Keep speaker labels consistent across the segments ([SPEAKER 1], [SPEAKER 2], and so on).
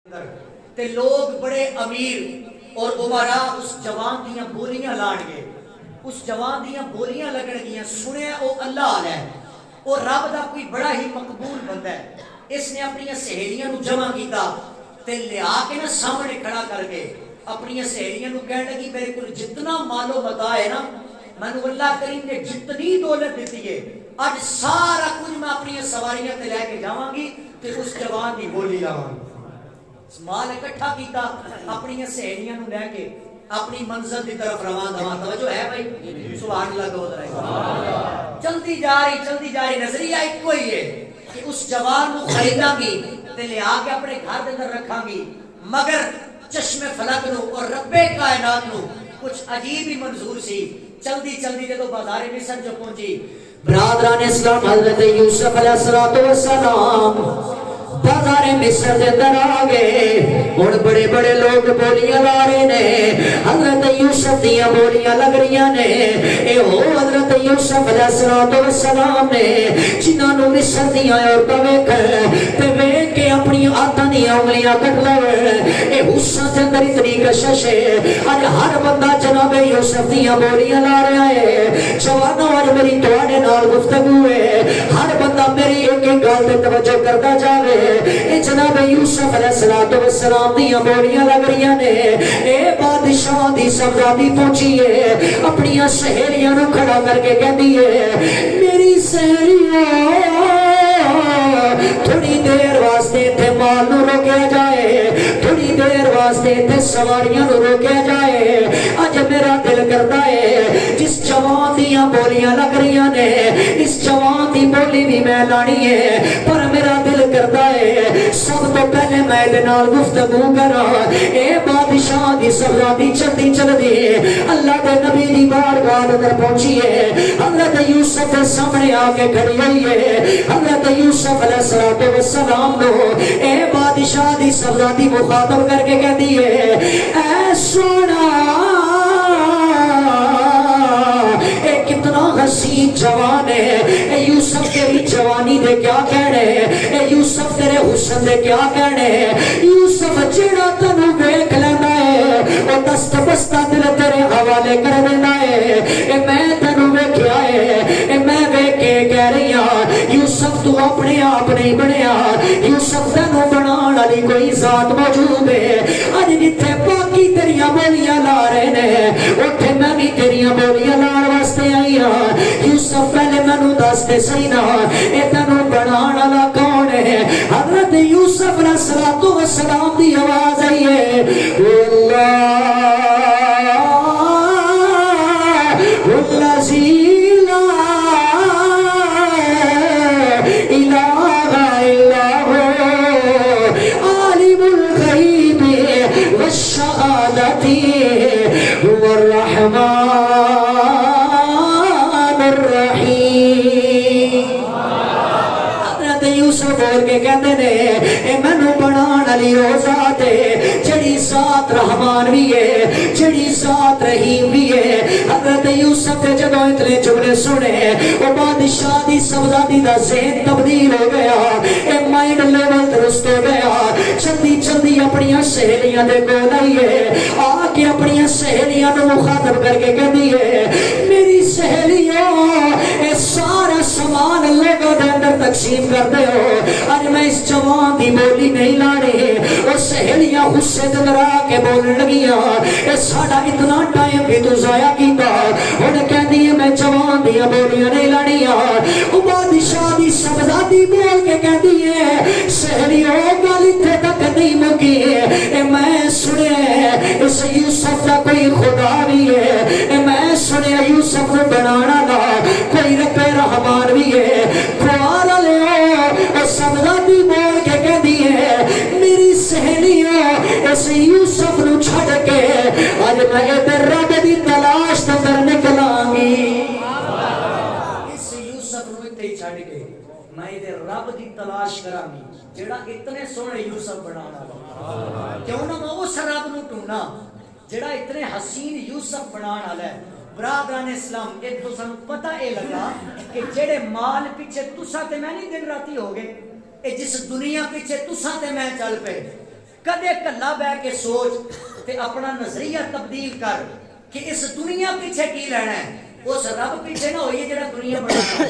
[SPEAKER 1] تے لوگ بڑے امیر اور عمرا اس جوان دیاں بولیاں لان گے، اس جوان دیاں بولیاں لگن گیاں، سنیا او اللہ ہے، او رب دا کوئی بڑا ہی مقبول بندہ ہے۔ اس نے اپنی سہیلیاں نو جمع کیتا تے لیا کے نا سامنے کھڑا کر کے اپنی سہیلیاں نو کہنے لگی میرے کو جتنا مال و متاع ہے نا، مینوں اللہ کریم نے جتنی دولت دیتی ہے، اج سارا کچھ میں اپنی سواریاں تے لے کے جاواں گی تے اس جوان دی بولی لاواں گی۔ مال اکٹھا کیتا، اپنی سہیلیاں نو لے کے اپنی منزل کی طرف روان دوا۔ توجہ ہے بھائی؟ سبحان اللہ کو رہے چلتی جا رہی نظریہ ایک کوئی ہے کہ اس جوان کو خریدا گی تے لے آ کے اپنے گھر کے اندر رکھاں گی، مگر چشم فلک نو اور رب کائنات نو کچھ عجیب ہی منظور سی۔ چلتی جدو بازار مصر جو پہنچی، برادران اسلام حضرت یوسف علیہ السلام بازار مصر دے اندر آگے، اور بڑے بڑے لوگ بولیاں لا رہے نے، حضرت یوسف دیاں بولیاں لگ رہی نے۔ اے ہو حضرت یوسف علیہ السلام نے جنہاں نو مصر دیاں عورتاں تے ویکھ کے اپنی ہاتھاں دیاں انگلیاں کٹ لے۔ اے حسن دے اندر اتنی کشش ہے، اج ہر بندہ جناب یوسف دیاں بولیاں لا رہا ہے۔ جوانو اج میری تواڈے نال گفتگو ہے، ہر بندہ میری ایک ایک گل تے توجہ کردا جاوے۔ اے جناب یوسف علیہ السلام دیاں بولیاں لگ رہی نے۔ اے بادشاہ دی شہزادی پہنچی ہے، اپنی سہیلیاں نو کھڑا کر کے کہندی ہے میری سہیلیاں تھوڑی دیر واسطے تے مال نو روکیا جائے، تھوڑی دیر واسطے تے سواریاں نو روکیا جائے۔ اج میرا دل کردا ہے جس جوان دیاں بولیاں لگ رہی نے، اس جوان دی بولی بھی میں لانی ہے، پر میرا دل کردا ہے سب تو پہلے میں دے نال گفتگو کراں۔ اے بادشاہ دی شہزادی چلدی اللہ دے نبی دی بارگاہ اندر پہنچی ہے، حضرت یوسف دے سامنے آ کے کھڑی ہوئی ہے۔ حضرت یوسف علیہ السلام نو اے بادشاہ دی شہزادی مخاطب کر کے کہتی ہے اے سونا اے کتنا حسین جوان ہے، اے یوسف تیری جوانی دے کیا کہنے، اے یوسف تیرے حسن دے کیا کہنے۔ یوسف جڑا تنو ویکھ لیندا ہے او دست بستہ دل تیرے حوالے کر دینا ہے۔ اے میں تنو ویکھیا ہے، اے میں ویکھ کے کہہ رہی ہاں یوسف تو اپنے آپ نہیں بنیا، یوسف تنو بنان والی کوئی ذات موجود ہے۔ اج جتھے باقی تیریاں بولیاں لا رہے نے اوتھے میں بھی تیریاں بولیاں لان واسطے آئی ہاں۔ یوسف پہلے مینوں دس تے صحیح نا اے تنو بنان والا کون ہے؟ حضرت یوسف علیہ السلام دی آواز آئی ہے کہتے نے اے مینوں بنان والی او ذات ہے جڑی ذات رحمان بھی ہے، جڑی ذات رحیم بھی ہے۔ حضرت یوسف نے جدوں اتنے جملے سنے او بادشاہ دی شہزادی دا ذہن تبدیل ہو گیا، اے مائنڈ لیول درست ہو گیا۔ جلدی اپنی سہیلیاں دے کول آئی ہے، آ کے اپنی سہیلیاں نو مخاطب کر کے کہندی ہے میری سہیلیاں اے سارا سامان لوگوں دے اندر تقسیم کر دے ہو، اج میں اس جوان دی بولی نہیں لانے۔ اور سہیلیاں غصے تے ڈرا کے بولنے لگیاں اے ساڈا اتنا ٹائم بھی تو ضائع کیتا، ہن کہندی ہے میں جوان دی بولیاں نہیں لانیاں۔ او بادشاہ دی شہزادی بول کے کہندی ہے سہیلیاں گل اتھے تک نہیں مکی، اے میں سنیا اس یوسف دا کوئی خدا بھی ہے، اے میں سنیا یوسف نو بنانا دا کوئی رب رحمان بھی ہے۔ کھوارا لے شہزادی بول کے کہندی ہے میری سہیلیاں اس یوسف نو چھڑ کے اج میں ادھر رب دی تلاش تے نکلاں گی۔ اس یوسف نو اتھے چھڑ کے میں ادھر رب دی تلاش کراں گی جڑا اتنے سونے یوسف بنانا والا۔ کیوں نہ میں اس رب نو ٹھونڈنا جڑا اتنے حسین یوسف بنان والا ہے۔ برادران اسلام ایک تو سانو پتہ اے لگا کہ جڑے مال پیچھے تسا تے میں نہیں دن راتی ہو گئے، اے جس دنیا پیچھے تسا تے میں چل پے کدے کلا بہ کے سوچ تے اپنا نظریہ تبدیل کر کہ اس دنیا پیچھے کی لینا ہے، اس رب پیچھے نہ ہوئیے جڑا دنیا بنانا ہے،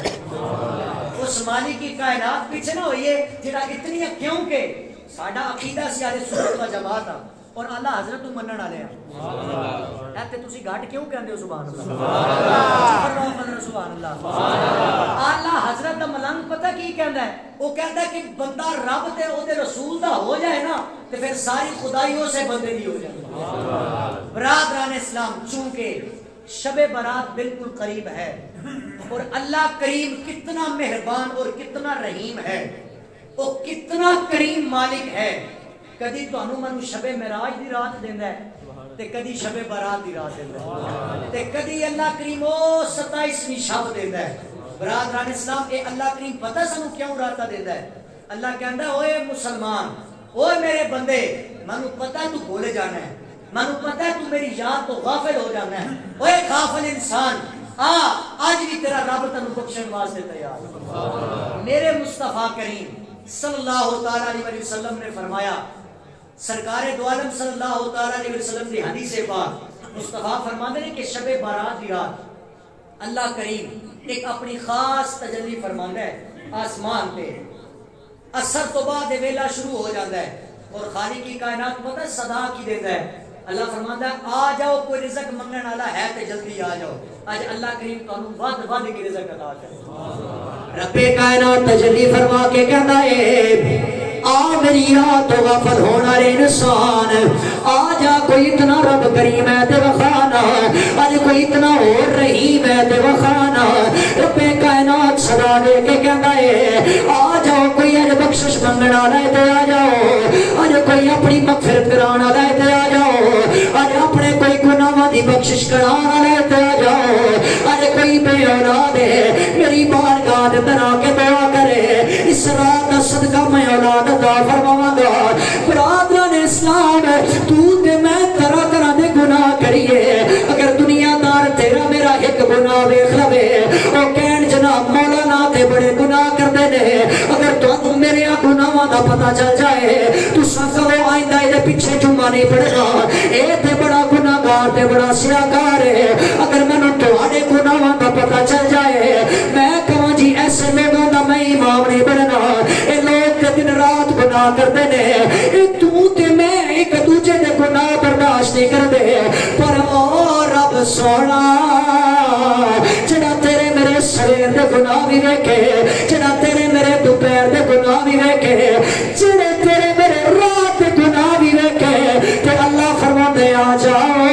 [SPEAKER 1] اس مالک کی کائنات پیچھے نہ ہوئیے جڑا اتنی، کیونکہ ساڈا عقیدہ سی اہل سنت و جماعت اور اللہ حضرت تو منن والے ہیں۔ تے تسی گھٹ کیوں کہندے ہو سبحان اللہ؟ سبحان اللہ۔ اللہ حضرت دا ملنگ پتہ کی کہندا ہے؟ وہ کہندا ہے کہ بندہ رب تے او دے رسول دا ہو جائے نا تے پھر ساری خدائی اسے بندے دی ہو جائے۔ برادران اسلام، چونکہ شب برات بالکل قریب ہے اور اللہ کریم کتنا مہربان اور کتنا رحیم ہے، وہ کتنا کریم مالک ہے، کدی تانوں منوں شب معراج دی رات دیندا ہے تے کدی شب برات دی رات دیندا ہے تے کدی اللہ کریم او 27ویں شب دیندا ہے۔ برادران اسلام، اے اللہ کریم پتہ سانوں کیوں راتاں دیندا ہے؟ اللہ کہندا ہے اوے مسلمان، اوے میرے بندے، منوں پتہ ہے تو بھولے جانا ہے، منوں پتہ ہے تو میری یاد تو غافل ہو جانا ہے، اوے غافل انسان، آج بھی تیرا رب تینوں بخشن واسطے تیار۔ میرے مصطفیٰ کریم صلی اللہ تعالیٰ علیہ وسلم نے فرمایا، سرکار دو عالم صلی اللہ تعالیٰ علیہ وسلم کی حدیث پاک مصطفیٰ فرماتے ہیں کہ شب بارات دی رات اللہ کریم ایک اپنی خاص تجلی فرماتا ہے آسمان پہ، اثر تو بعد ویلا شروع ہو جاتا ہے اور خالق کی کائنات پتہ صدا کی دیتا ہے، اللہ فرماتا ہے آ جاؤ کوئی رزق منگن والا ہے تے جلدی آ جاؤ، آج اللہ کریم تانوں ود ود کی رزق عطا کرے۔ رب کائنات تجلی فرما کے کہتا ہے آ میری یاد تو غافل ہونا رے انسان، آ جا کوئی اتنا رب کریم ہے تے وخانا، آج کوئی اتنا اور رحیم ہے تے وخانا، رب کائنات صدا دے کے کہتا ہے آ جاؤ کوئی اج بخشش منگن والا ہے تے آ جاؤ، آج کوئی اپنی مغفرت کرانا والا ہے تے آ جاؤ، آج اپنے کوئی گناہاں دی بخشش کرانا والا ہے تے آ جاؤ، آج کوئی بے اولاد ہے میری بارگاہ دے اندر آ کے دعا کرے، اس رات دا صدقہ میں اولاد عطا فرماواں گا۔ برادران اسلام، تو تے میں طرح طرح دے گناہ کریے، اگر دنیا دار تیرا میرا ایک گناہ ویکھ لوے او کہن جناب مولانا تے بڑے گناہ کردے نے، اگر تو میرے گناہاں دا پتہ چل جائے تو کہو آئندہ اے پیچھے جمعہ نہیں پڑھنا، اے تے بڑا گناہگار تے بڑا سیاہکار ہے، اگر مینوں تہاڈے گناہاں دا پتہ چل جائے میں کہاں جی ایسے لوگوں دا میں امام نہیں بننا، اے لوگ تے دن رات گناہ کردے نے، اے تو تے میں ایک دوجے دے گناہ برداشت نہیں کردے، پر او رب سونا جڑا تیرے میرے سویر دے گناہ بھی ویکھے، جڑا تیرے میرے دوپہر دے گناہ بھی ویکھے، جڑے تیرے میرے رات دے گناہ بھی ویکھے، تے اللہ فرماندے آ جاؤ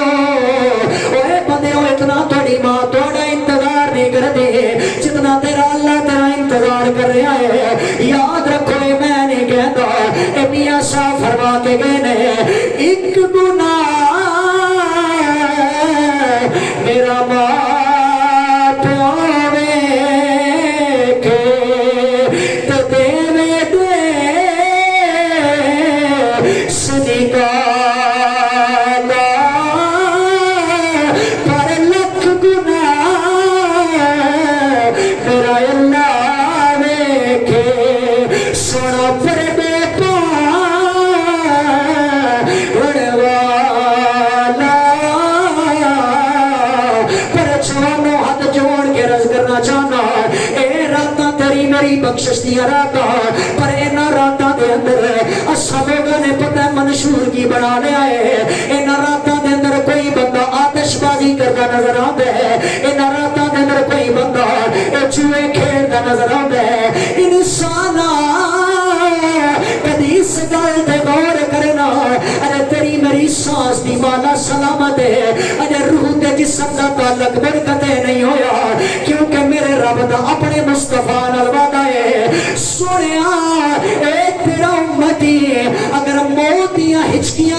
[SPEAKER 1] اوے بندے او اتنا تھوڑی ماں تھوڑا انتظار نہیں کردی جتنا تیرا اللہ تیرا انتظار کر رہا ہے۔ یاد رکھو میں نہیں کہتا، اے میاں شاہ فرما کے گئے نے ایک گناہ میرا ماں پیو ویکھے تے دیوے دے صدقہ پر لکھ گناہ میرا اللہ ویکھے، سونا پر بے پاڑ والا، پر جوانوں ہاتھ جوڑ کے رض کرنا چاہنا، اے راتاں تیری میری بخشش دیا راتاں، پر اینا راتاں دے اندر اسا لوگاں نے پتہ منشور کی بنا لیا ہے، اینا راتاں دے اندر کوئی بندہ آتش بازی کرتا نظر آتا ہے، اینا راتاں دے اندر کوئی بندہ جوئے کھیلتا نظر آتا ہے، انسانا کدی اس گل تے غور کرنا، ارے تیری میری سانس دی مالا سلامت ہے، ارے روح تے جسم دا تعلق برکتے نہیں ہویا، کیونکہ میرے رب دا اپنے مصطفیٰ نال وعدہ ہے، سنیا اے تیرا امتی اگر موت دیاں ہچکیاں